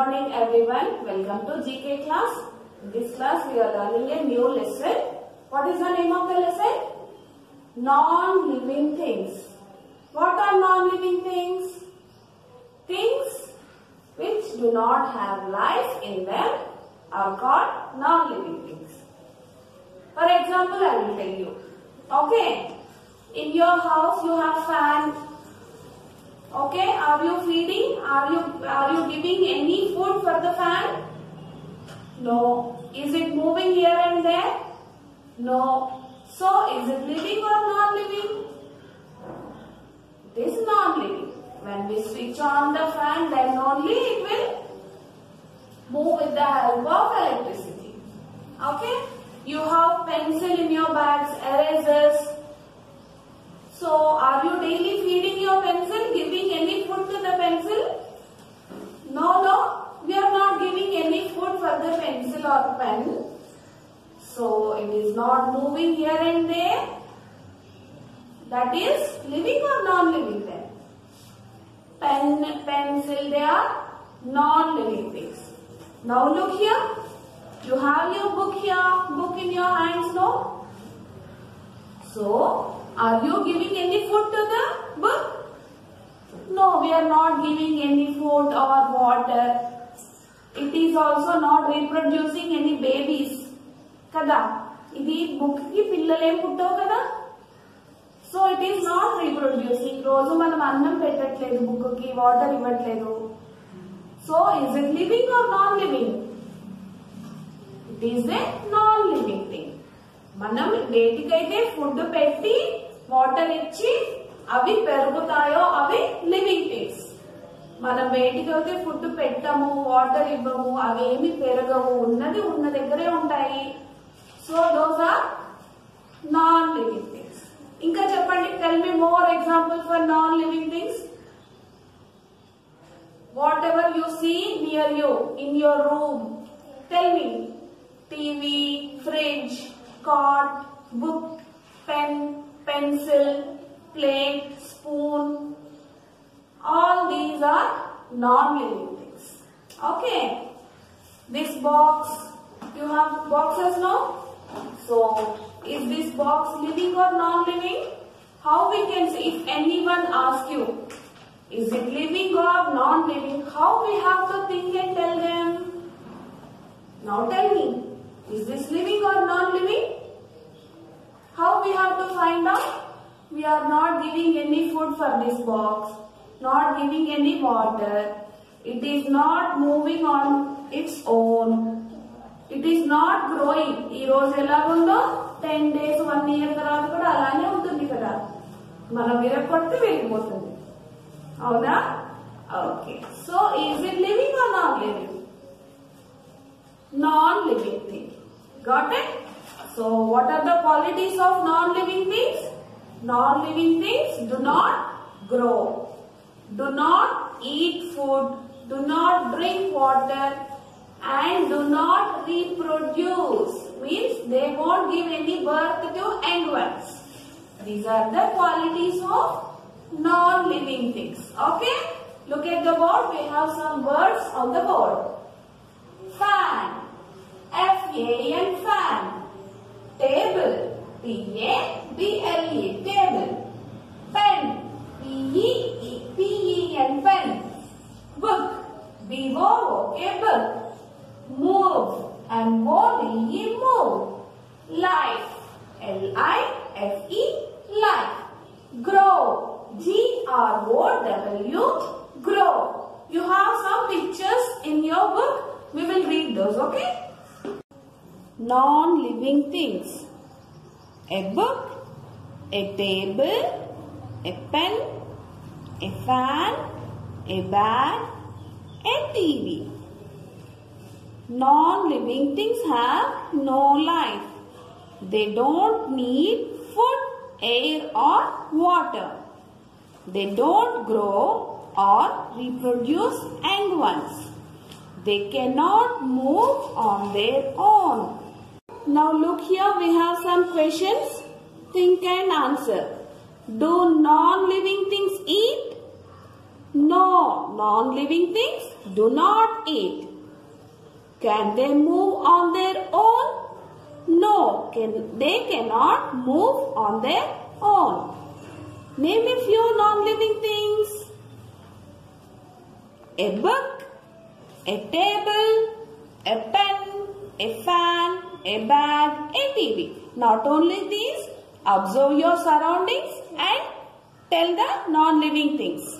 morning everyone. Welcome to GK class. In this class we are learning a new lesson. What is the name of the lesson? Non-living things. What are non-living things? Things which do not have life in them are called non-living things. For example, I will tell you. Okay, in your house you have fan. Okay, are you feeding? Are you giving any food for the fan? No. Is it moving here and there? No. So, is it living or non-living? It is non-living. When we switch on the fan, then only it will move with the help of electricity. Okay? You have pencil in your bags, erasers. So, are you daily feeding your pencil, giving any food to the pencil? No. We are not giving any food for the pencil or pen. So, it is not moving here and there. That is living or non-living then? Pen, pencil, they are non-living things. Now look here. You have your book here, book in your hands, no? So, are you giving any food to the book? No, we are not giving any food or water. It is also not reproducing any babies. Kada? Idi book ki pillale putto kada? So it is not reproducing. Roju manam annam pettatledu book ki, water ivatledu. So is it living or non-living? It is a non-living thing. Manam vetikaithe food petti water ichi avi perugutayo avi living things. మనం బయటికి వెళ్తే food పెట్టము, water ఇవ్వము, అవేమి పెరగవు, ఉన్నది ఉన్న దగ్గరే ఉంటాయి. So those are non living things. ఇంకా చెప్పండి, tell me more example for non living things. Whatever you see near you in your room, tell me. TV, fridge, cot, book, pen, pencil, plate, spoon. All these are non-living things. Okay. This box, you have boxes now. So, is this box living or non-living? How we can say, if anyone asks you, is it living or non-living? How we have to think and tell them? Now tell me, is this living or non-living? How we have to find out? We are not giving any food for this box. Not giving any water. It is not moving on its own. It is not growing. ఈ రోజు ఎలా ఉందో 10 days 1 year తర్వాత కూడా అలానే ఉంటుంది కదా. మనం విరగొడితే వెళ్ళిపోతుంది. అవునా? Okay. So is it living or not living? Non-living thing. Got it? So what are the qualities of non-living things? Non-living things do not grow. Do not eat food, do not drink water, and do not reproduce. Means they won't give any birth to young ones. These are the qualities of non-living things. Okay? Look at the board. We have some words on the board. Fan. F-A-N, fan. Table. T-A-B-L-E, table. Pen. P-E-N, pen. Book. B-O-O-K, book. Move. M-O-V-E, move. Life. L-I-F-E, life. Grow. G-R-O-W, grow. You have some pictures in your book. We will read those, okay? Non-living things. A book, a table, a pen, a fan, a bag, a TV. Non-living things have no life. They don't need food, air or water. They don't grow or reproduce young ones. They cannot move on their own. Now look here, we have some questions. Think and answer. Do non-living things eat? No, non-living things do not eat. Can they move on their own? No, they cannot move on their own. Name a few non-living things. A book, a table, a pen, a fan, a bag, a TV. Not only these, observe your surroundings and tell the non-living things.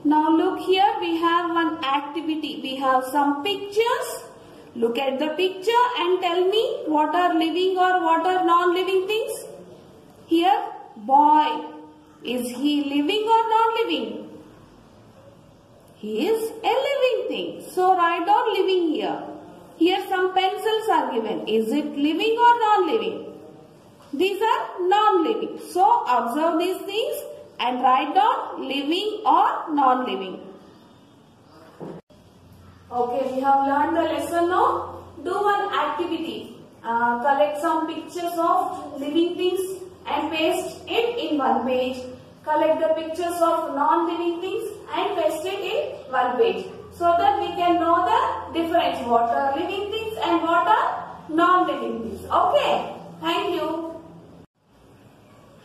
Now look here, we have one activity. We have some pictures. Look at the picture and tell me what are living or what are non-living things. Here, boy. Is he living or non-living? He is a living thing. So write down living here. Here some pencils are given. Is it living or non-living? These are non-living. So observe these things and write down living or non-living. Okay, we have learned the lesson now. Do one activity. Collect some pictures of living things and paste it in one page. Collect the pictures of non-living things and paste it in one page. So that we can know the difference. What are living things and what are non-living things. Okay. Thank you.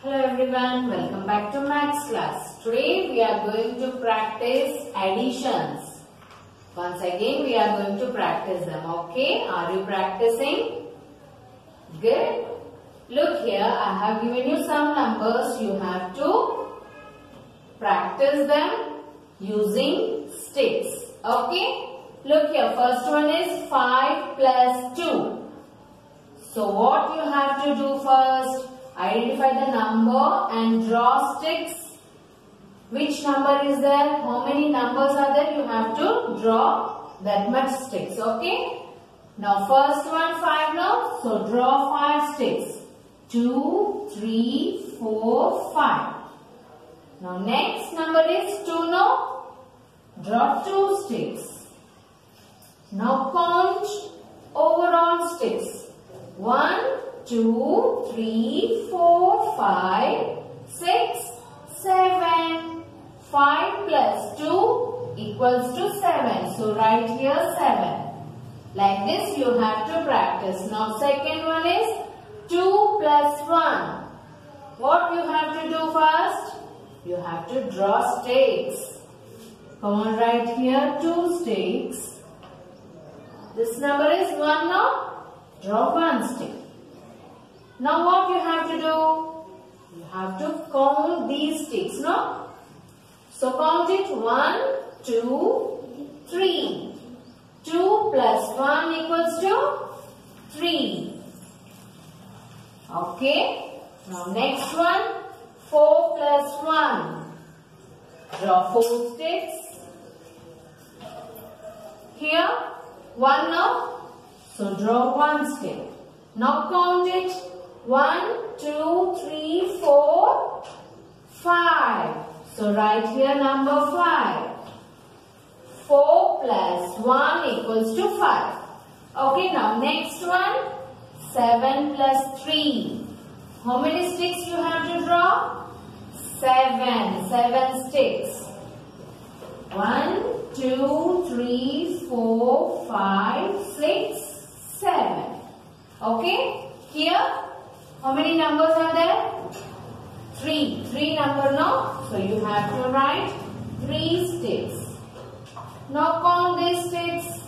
Hello everyone. Welcome back to Maths class. Today we are going to practice additions. Once again we are going to practice them. Okay. Are you practicing? Good. Look here. I have given you some numbers. You have to practice them using sticks. Okay. Look here. First one is 5 plus 2. So what you have to do first? Identify the number and draw sticks. Which number is there? How many numbers are there? You have to draw that much sticks. Okay. Now first one 5 now. So draw 5 sticks. 2, 3, 4, 5. Now next number is 2 now. Draw 2 sticks. Now count overall sticks. 1, 2, 3, 4, 5, 6, 7. 5 plus 2 equals to 7. So write here 7. Like this you have to practice. Now second one is 2 plus 1. What you have to do first? You have to draw sticks. Come on, write here 2 sticks. This number is 1 now. Draw 1 stick. Now what you have to do? You have to count these sticks, no? So count it 1, 2, 3. 2 plus 1 equals to 3. Okay. Now next one 4 plus 1. Draw 4 sticks. Here 1 now. So draw 1 stick. Now count it 1, 2, 3, 4, 5. So write here number 5. 4 plus 1 equals to 5. Okay, now next one 7 plus 3. How many sticks you have to draw? 7. 7 sticks. 1, 2, 3, 4, 5, 6, 7. Okay, here how many numbers are there? 3. 3 number now. So you have to write 3 sticks. Now count these sticks.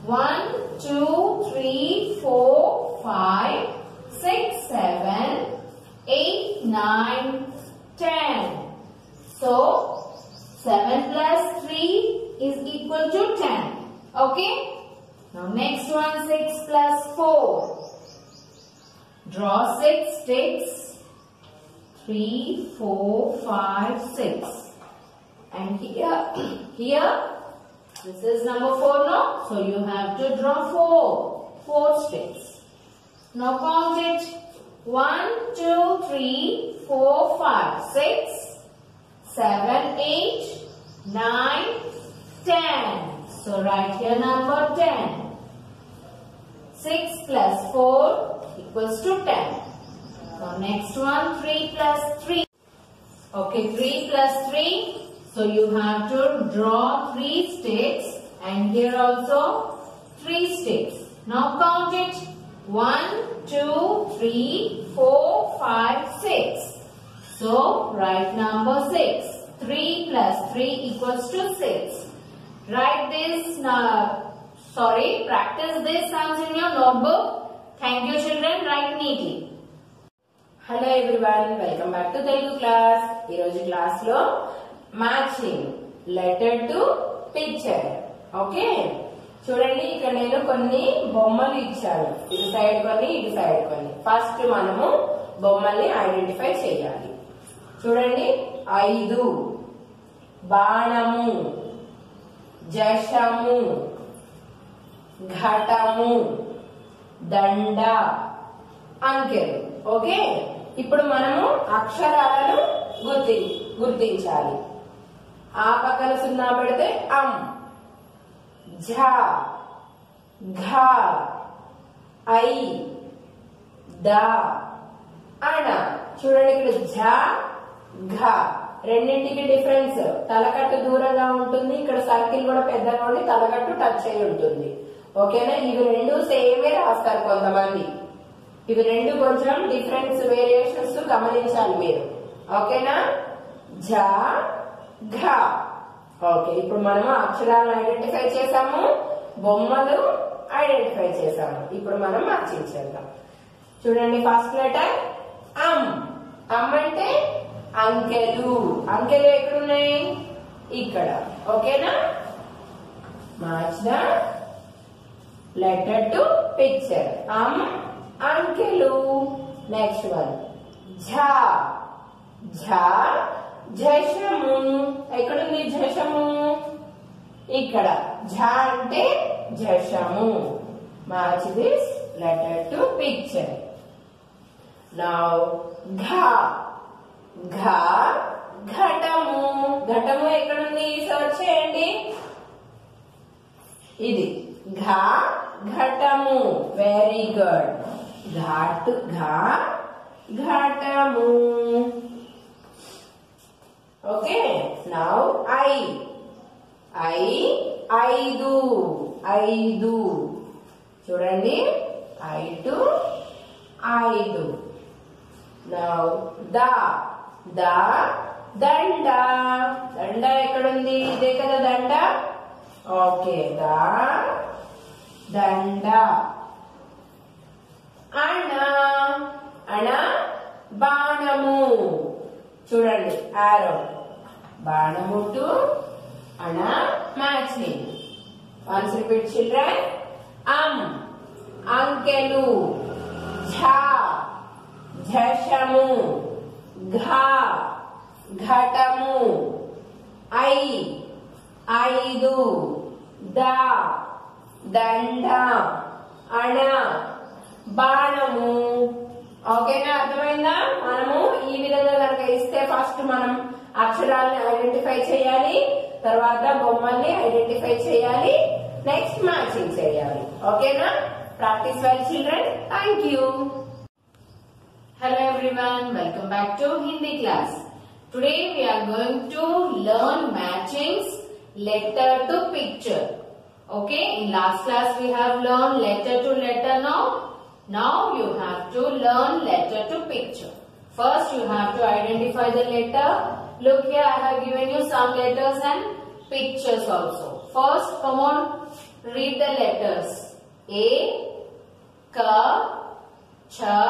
1, 2, 3, 4, 5, 6, 7, 8, 9, 10. So 7 plus 3 is equal to 10. Okay. Now next one 6 plus 4. Draw 6 sticks. 3, 4, 5, 6. And here this is number 4 now. So you have to draw 4 sticks. Now count it. 1, 2, 3, 4, 5, 6, 7, 8, 9, 10. So write here number 10. 6 plus 4 equals to 10. Now next one 3 plus 3. Okay, 3 plus 3. So So you have to draw 3 sticks and here also 3 sticks. Now count it. 1, 2, 3, 4, 5, 6. So write number 6. 3 plus 3 equals to 6. Write this practice this sums in your notebook. Thank you children. Write neatly. Hello everyone. Welcome back to Telugu class. Ee roju class lo matching letter to picture. Okay. చూడండి ఇక్కడ నేను కొన్ని బొమ్మలు ఇచ్చాను. ఇటు side కొన్ని ఇటు side కొన్ని. ఫస్ట్ మనము బొమ్మల్ని ఐడెంటిఫై చేయాలి. చూడండి 5 బాణము జషము ఘటము దండ అంకెలు. ఓకే, ఇప్పుడు మనము అక్షరాలను గుర్తించాలి. ఆ పక్కన సున్నా పెడితే అం, ఝ, ఘ, ఐ, ద, అణ. చూడండి ఇక్కడ ఝ ఘ రెండింటికి డిఫరెన్స్. తలకట్టు దూరంగా ఉంటుంది, ఇక్కడ సర్కిల్ కూడా పెద్దగా ఉండి తలకట్టు టచ్ అయి ఉంటుంది. ఓకేనా, ఇవి రెండు సేమే రాస్తారు కొంతమంది. ఇవి రెండు కొంచెం డిఫరెన్స్ వేరియేషన్స్ గమనించాలి మీరు. ఓకేనా, ఝ ఘ. ఓకే, ఇప్పుడు మనము అక్షరాలను ఐడెంటిఫై చేసాము, బొమ్మలు ఐడెంటిఫై చేసాము. ఇప్పుడు మనం మ్యాచింగ్ చేద్దాం. చూడండి ఫస్ట్ లెటర్ అం. అం అంటే అంకెలు. అంకెలు ఎక్కడున్నాయి? ఇక్కడ. ఓకేనా, match the letter to picture. అం అంకెలు. నెక్స్ట్ వన్ ఝ. ఝ జషము. ఎక్కడుంది జషము? ఇక్కడ. ఝ అంటే జషము. Match this letter to picture. Now ఘ. ఘ ఘటము. ఘటము ఎక్కడుంది? సర్చ్ చేయండి. ఇది ఘ ఘటము. Very good. ఘాట్ ఘ ఘటము. Okay, now I. ఐ 5. 5. చూడండి 5 5. Now the. ద దండ. దండ ఎక్కడుంది? ఇదే కదా దండ. ఓకే, ద దండ. అణ. అణ బాణము. చూడండి ఆరో. బాణము టు అణ మ్యాచింగ్. Once repeat children. అం అంకెలు. ఝ ఝషము. ఘ ఘటము. ఐ 5. ద దండ. అణ బాణము. ఓకేనా, అర్థమైందా? మనము ఈ విధంగా కనుక ఇస్తే ఫస్ట్ మనం అక్షరాలను ఐడెంటిఫై చేయాలి, తర్వాత బొమ్మల్ని ఐడెంటిఫై చేయాలి, నెక్స్ట్ మ్యాచింగ్ చేయాలి. ఓకేనా? Practice well children. Thank you. Hello everyone, welcome back to Hindi class. Today we are going to learn matchings letter to picture. Okay, in last class we have learned letter to letter. Now you have to learn letter to picture. First you have to identify the letter. Look here, I have given you some letters and pictures also. First, come on, read the letters. A, Ka, Cha,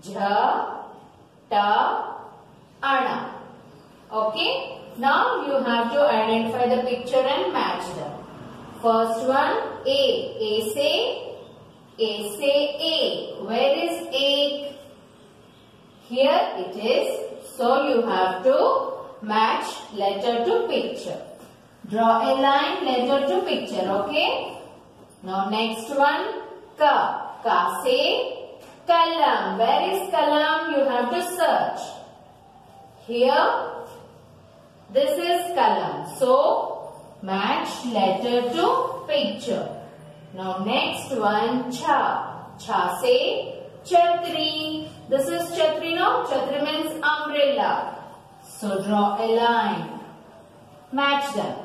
Jha, Ta, Ana. Okay. Now you have to identify the picture and match them. First one, A. A say A. Where is A? Here it is. So you have to match letter to picture. Draw a line letter to picture. Okay. Now next one, Ka. Ka say Kalam. Where is Kalam? You have to search. Here, this is Kalam. So, match letter to picture. Now next one, Cha. Cha say Chhatri. This is Chhatri, no? Chhatri means umbrella. So draw a line. Match them.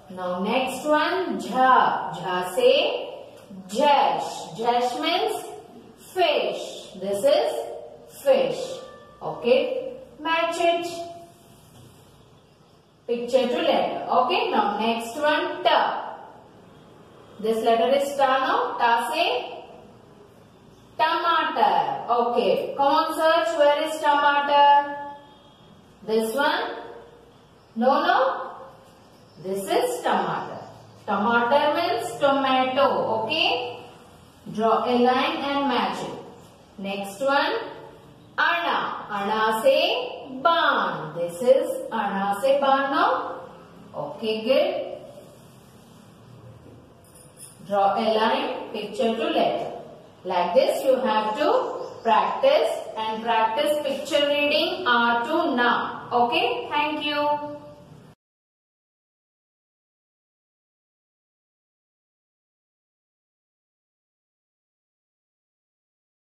Now next one, jha. Jha say jash. Jash means fish. This is fish. Okay. Match it. Picture to letter. Okay. Now next one, ta. This letter is ta now. Ta say tomato. Okay. Come on, search. Where is tomato? This one? No. This is tomato. Tomato means tomato. Okay. Draw a line and match it. Next one. Ana. Ana say barn. This is ana say barn now. Okay, good. Draw a line, picture to letter. Like this you have to practice picture reading R to Na. Okay, thank you.